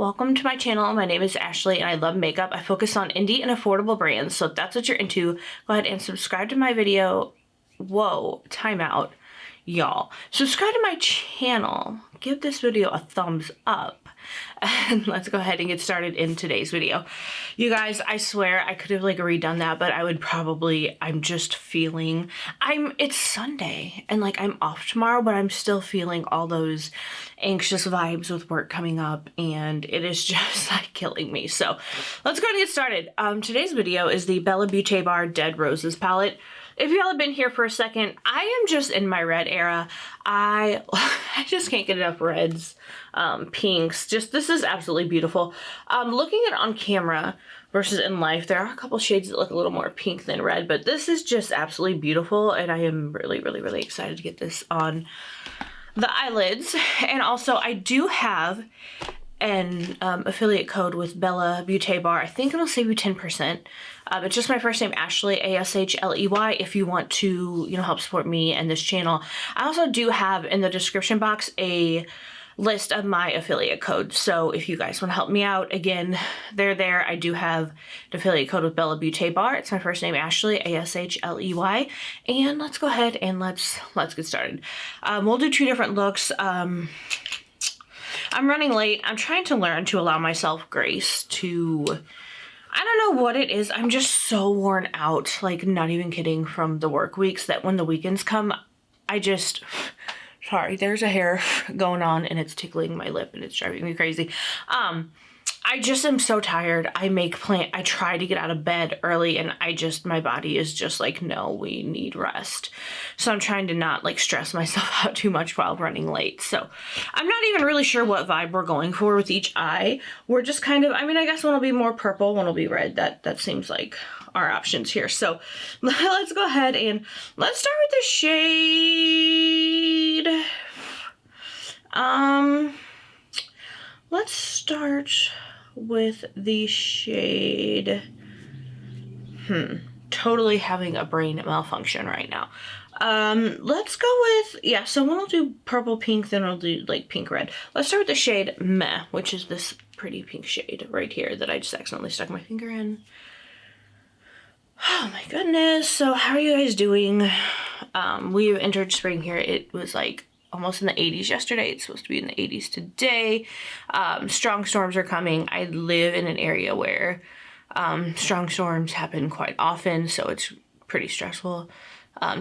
welcome to my channel. My name is Ashley and I love makeup. I focus on indie and affordable brands, so if that's what you're into, go ahead and subscribe to my video. Whoa, timeout, y'all. Subscribe to my channel, give this video a thumbs up, and let's go ahead and get started in today's video. You guys, I swear I could have like redone that, but I would probably, it's Sunday and like I'm off tomorrow, but I'm still feeling all those anxious vibes with work coming up and it is just like killing me. So let's go ahead and get started. Today's video is the Bella Beauté Bar Dead Roses palette. If y'all have been here for a second, I am just in my red era. I just can't get enough reds, pinks. Just, this is absolutely beautiful. Looking at it on camera versus in life, there are a couple shades that look a little more pink than red, but this is just absolutely beautiful. And I am really excited to get this on the eyelids. And also I do have an affiliate code with Bella Beauté Bar. I think it'll save you 10%. It's just my first name, Ashley, ASHLEY, if you want to, help support me and this channel. I also do have in the description box a list of my affiliate codes. So if you guys want to help me out, again, they're there. I do have an affiliate code with Bella Beauté Bar. It's my first name, Ashley, ASHLEY. And let's go ahead and let's get started. We'll do two different looks. I'm running late. I'm trying to learn to allow myself grace to, I don't know what it is. I'm just so worn out, like not even kidding, from the work weeks that when the weekends come, sorry, there's a hair going on and it's tickling my lip and it's driving me crazy. I just am so tired. I try to get out of bed early and my body is just like, no, we need rest. So I'm trying to not like stress myself out too much while running late. So I'm not even really sure what vibe we're going for with each eye. We're just kind of, I guess one will be more purple, one will be red. That seems like our options here. So let's go ahead and let's start with the shade. Let's start with the shade, totally having a brain malfunction right now. Let's go with, so one will do purple pink, then we'll do like pink red. Let's start with the shade Meh, which is this pretty pink shade right here that I just accidentally stuck my finger in. Oh my goodness. So how are you guys doing? We've entered spring here. It was like almost in the 80s yesterday. It's supposed to be in the 80s today. Strong storms are coming. I live in an area where strong storms happen quite often, so it's pretty stressful.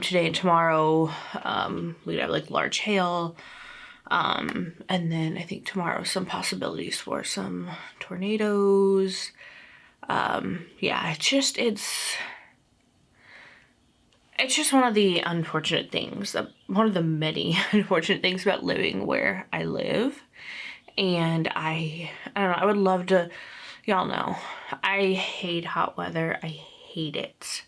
Today and tomorrow, we'd have like large hail. And then I think tomorrow some possibilities for some tornadoes. It's just one of the unfortunate things, one of the many unfortunate things about living where I live. And I don't know, I would love to, y'all know, I hate hot weather. I hate it.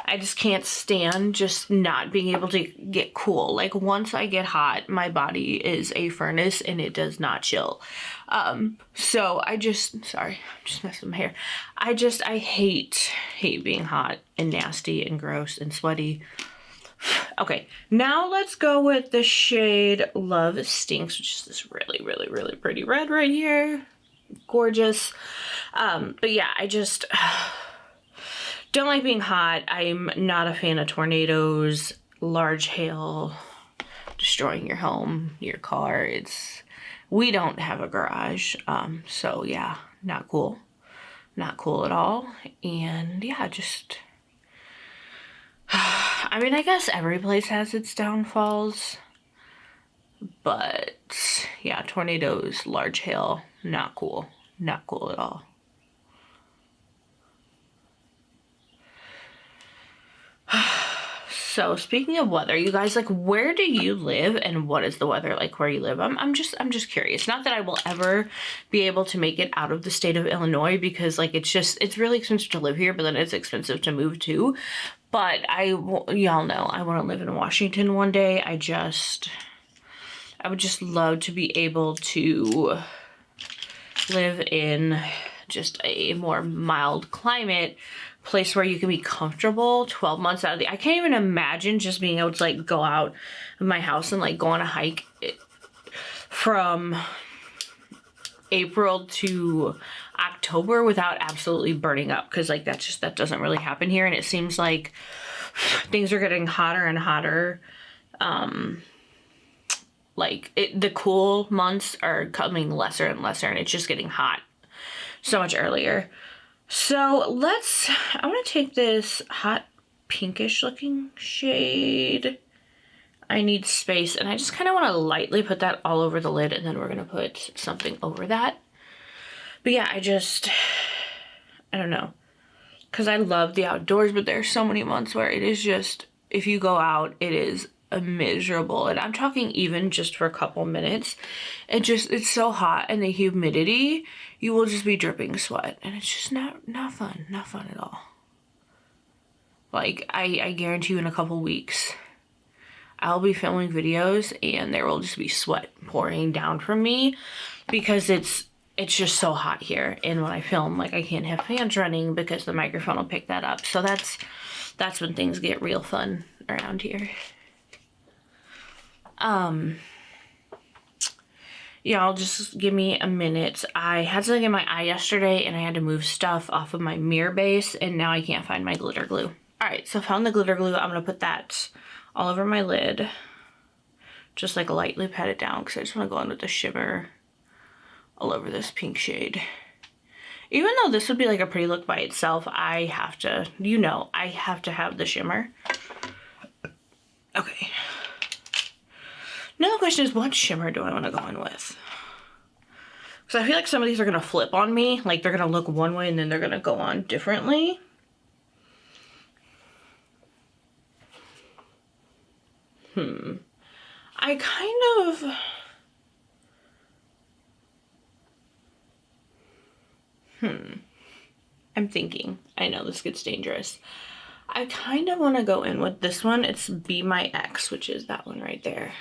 I just can't stand just not being able to get cool. Like once I get hot, my body is a furnace and it does not chill. So sorry, I'm just messing with my hair. I hate being hot and nasty and gross and sweaty. Okay, now let's go with the shade Love Stinks, which is this really pretty red right here. Gorgeous. But yeah, I just don't like being hot. I'm not a fan of tornadoes, large hail, destroying your home, your car. We don't have a garage. So yeah, not cool. Not cool at all. And yeah, I guess every place has its downfalls. But yeah, tornadoes, large hail, not cool. Not cool at all. So speaking of weather, you guys, like, where do you live and what is the weather like where you live? I'm just curious. Not that I will ever be able to make it out of the state of Illinois because like it's really expensive to live here, but then it's expensive to move too. But y'all know I want to live in Washington one day. I would just love to be able to live in just a more mild climate, place where you can be comfortable 12 months out of I can't even imagine just being able to like go out of my house and like go on a hike from April to October without absolutely burning up, because like that doesn't really happen here, and it seems like things are getting hotter and hotter. The cool months are coming lesser and lesser, and it's just getting hot so much earlier. So I want to take this hot pinkish looking shade. I Need Space, and I just kind of want to lightly put that all over the lid, and then we're going to put something over that. But yeah, I don't know, because I love the outdoors, but there's so many months where it is just, if you go out, it is miserable. And I'm talking even just for a couple minutes. It's so hot, and the humidity, you will just be dripping sweat, and it's just not fun at all. Like, I guarantee you in a couple weeks, I'll be filming videos and there will just be sweat pouring down from me, because it's just so hot here. And when I film, like, I can't have fans running because the microphone will pick that up. So that's when things get real fun around here. Y'all just give me a minute. I had something in my eye yesterday and I had to move stuff off of my mirror base, and now I can't find my glitter glue. All right, so I found the glitter glue. I'm gonna put that all over my lid. Just like lightly pat it down, because I just want to go in with the shimmer all over this pink shade. Even though this would be like a pretty look by itself, I have to, I have to have the shimmer. Okay. Now the question is, what shimmer do I want to go in with? Because I feel like some of these are going to flip on me. Like, they're going to look one way and then they're going to go on differently. I kind of... I'm thinking. I know this gets dangerous. I kind of want to go in with this one. It's Be My Ex, which is that one right there.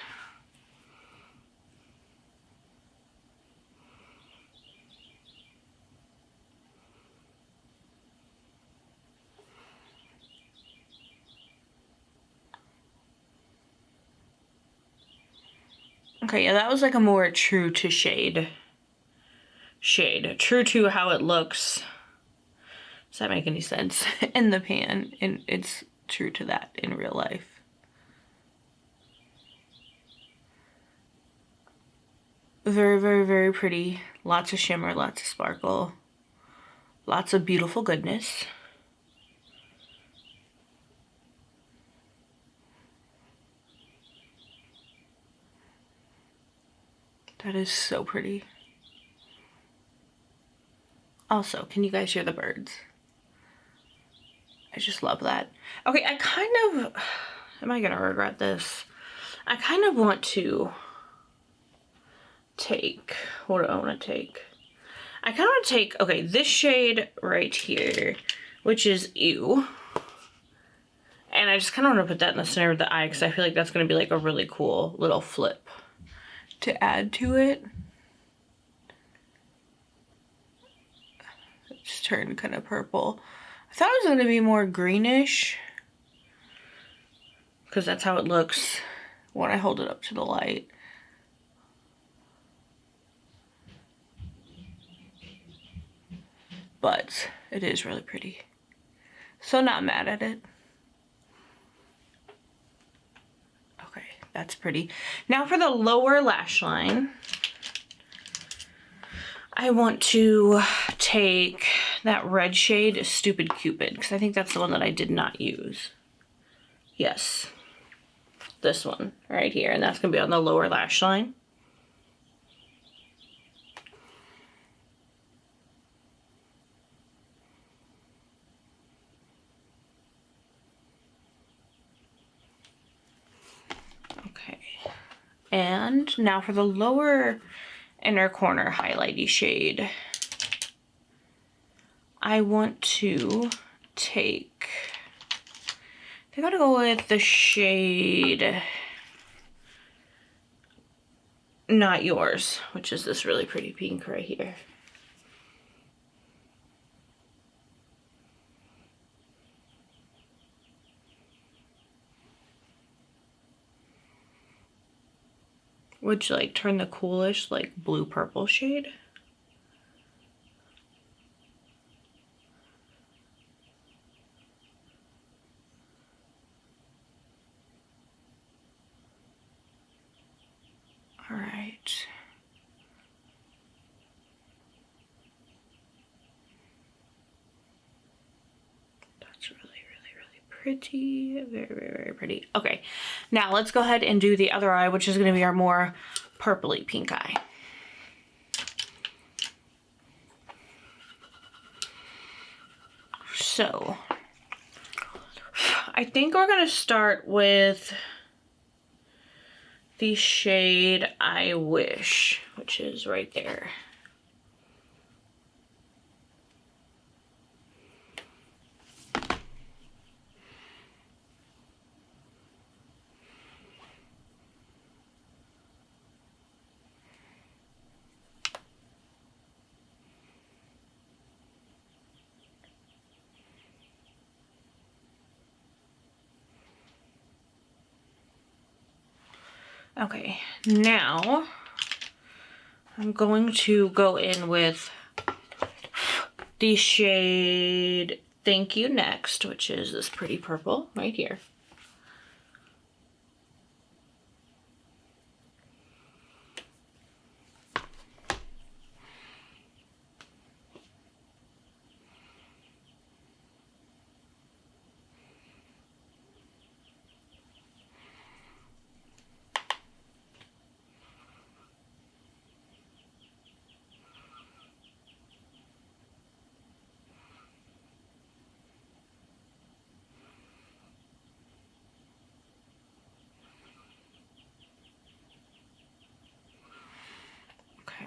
Okay, yeah, that was like a more true to shade. True to how it looks. Does that make any sense? In the pan, and it's true to that in real life. Very, very, very pretty. Lots of shimmer, lots of sparkle. Lots of beautiful goodness. That is so pretty. Also, can you guys hear the birds? I just love that. Okay, I kind of, am I gonna regret this? I kind of want to take, what do I want to take? I kind of want to take, okay, this shade right here, which is Ew. And I just kind of want to put that in the center of the eye, because I feel like that's going to be like a really cool little flip to add to it. It just turned kind of purple. I thought it was going to be more greenish, because that's how it looks when I hold it up to the light. But it is really pretty. So not mad at it. Okay, that's pretty. Now for the lower lash line, I want to take that red shade, Stupid Cupid, because I think that's the one that I did not use. Yes, this one right here, and that's going to be on the lower lash line. Okay, and now for the lower inner corner highlighty shade, I want to take, I gotta go with the shade Not Yours, which is this really pretty pink right here. Which like turn the coolish like blue purple shade. pretty. Very, very, very pretty. Okay, now let's go ahead and do the other eye, which is going to be our more purpley pink eye. So, I think we're going to start with the shade I Wish, which is right there. Okay, now I'm going to go in with the shade Thank You Next, which is this pretty purple right here.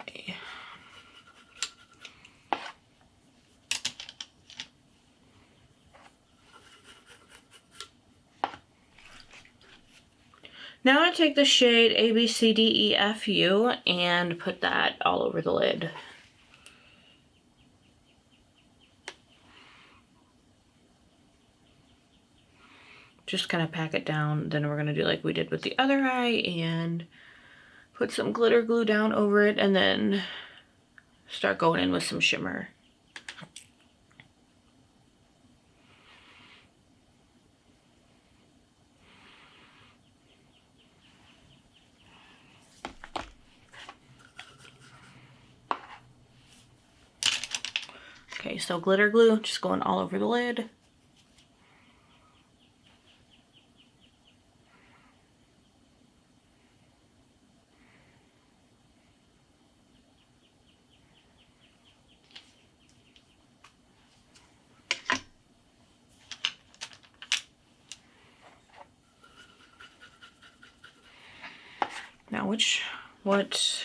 Okay. Now I'm going to take the shade ABCDEFU and put that all over the lid. Just kind of pack it down. Then we're going to do like we did with the other eye and put some glitter glue down over it and then start going in with some shimmer. Okay, so glitter glue just going all over the lid. Now what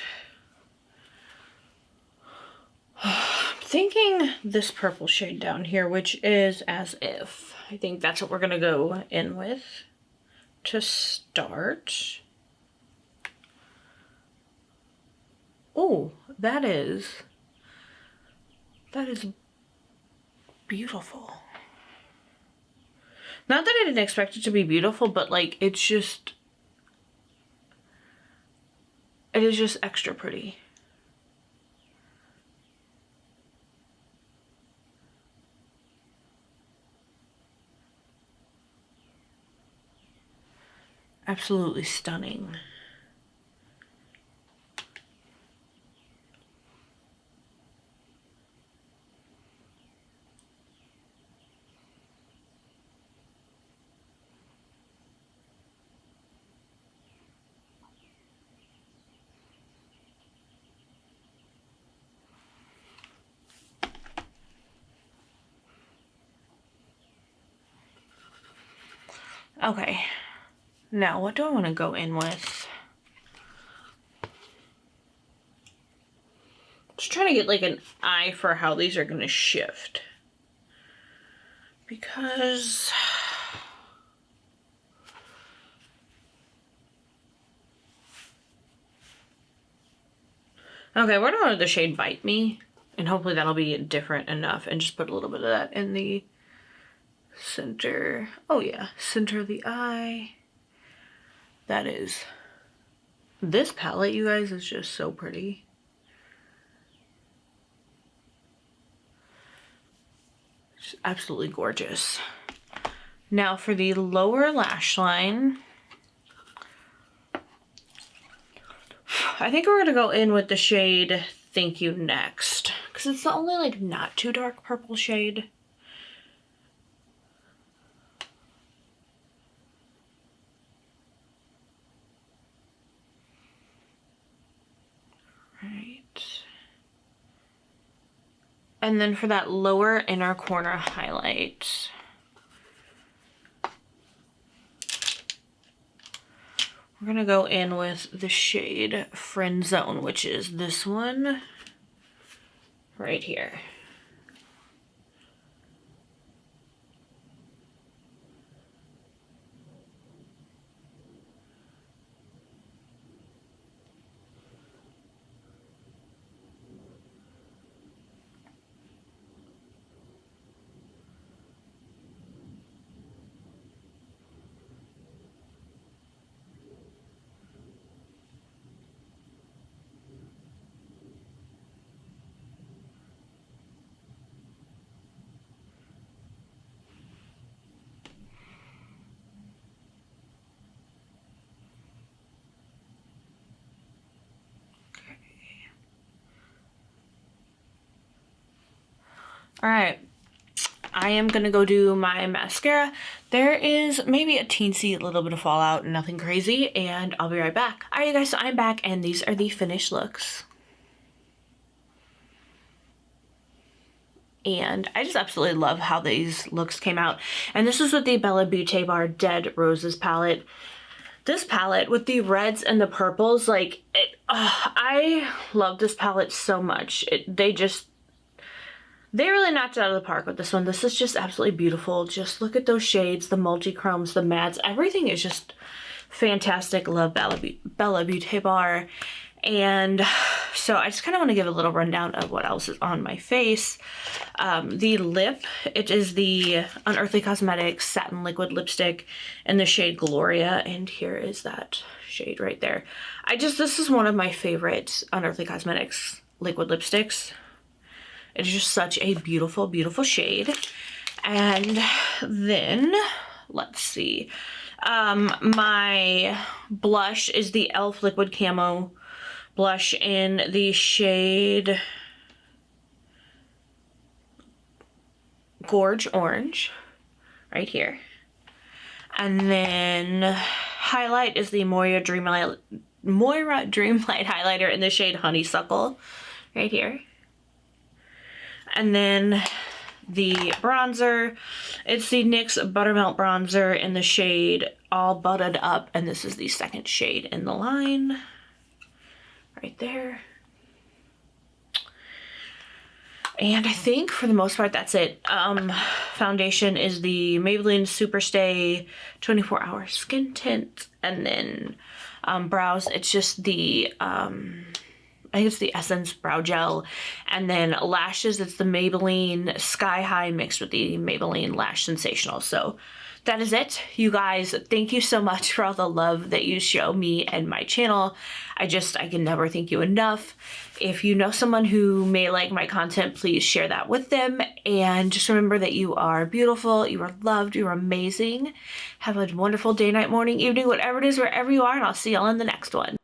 I'm thinking this purple shade down here, which is As If. I think that's what we're gonna go in with to start. Oh, that is beautiful. Not that I didn't expect it to be beautiful, but like it is just extra pretty. Absolutely stunning. Okay, now what do I want to go in with? Just trying to get like an eye for how these are going to shift. Because okay, we're going to the shade Bite Me, and hopefully that'll be different enough, and just put a little bit of that in the center. Oh yeah, center of the eye. That is, this palette, you guys, is just so pretty. It's absolutely gorgeous. Now for the lower lash line, I think we're gonna go in with the shade Thank You Next, because it's the only like not too dark purple shade. And then for that lower inner corner highlight, we're gonna go in with the shade Friend Zone, which is this one right here. All right, I am gonna go do my mascara. There is maybe a teensy little bit of fallout, nothing crazy, and I'll be right back. All right, you guys, so I'm back, and these are the finished looks. And I just absolutely love how these looks came out. And this is with the Bella Beauté Bar Dead Roses palette. This palette with the reds and the purples, like, I love this palette so much. They really knocked it out of the park with this one. This is just absolutely beautiful. Just look at those shades, the multi-chromes, the mattes. Everything is just fantastic. Love Bella Beauté Bar. And so I just kind of want to give a little rundown of what else is on my face. The lip, it is the Unearthly Cosmetics Satin Liquid Lipstick in the shade Gloria. And here is that shade right there. This is one of my favorite Unearthly Cosmetics liquid lipsticks. It is just such a beautiful, beautiful shade. And then, let's see. My blush is the e.l.f. Liquid Camo blush in the shade Gorge Orange, right here. And then highlight is the Moira Dreamlight highlighter in the shade Honeysuckle, right here. And then the bronzer, it's the NYX Buttermelt bronzer in the shade All Buttered Up, and this is the second shade in the line, right there. And I think for the most part that's it. Foundation is the Maybelline Superstay 24 Hour Skin Tint, and then brows, it's just the I think it's the Essence Brow Gel. And then lashes, it's the Maybelline Sky High mixed with the Maybelline Lash Sensational. So that is it, you guys. Thank you so much for all the love that you show me and my channel. I can never thank you enough. If you know someone who may like my content, please share that with them. And just remember that you are beautiful, you are loved, you are amazing. Have a wonderful day, night, morning, evening, whatever it is, wherever you are, and I'll see y'all in the next one.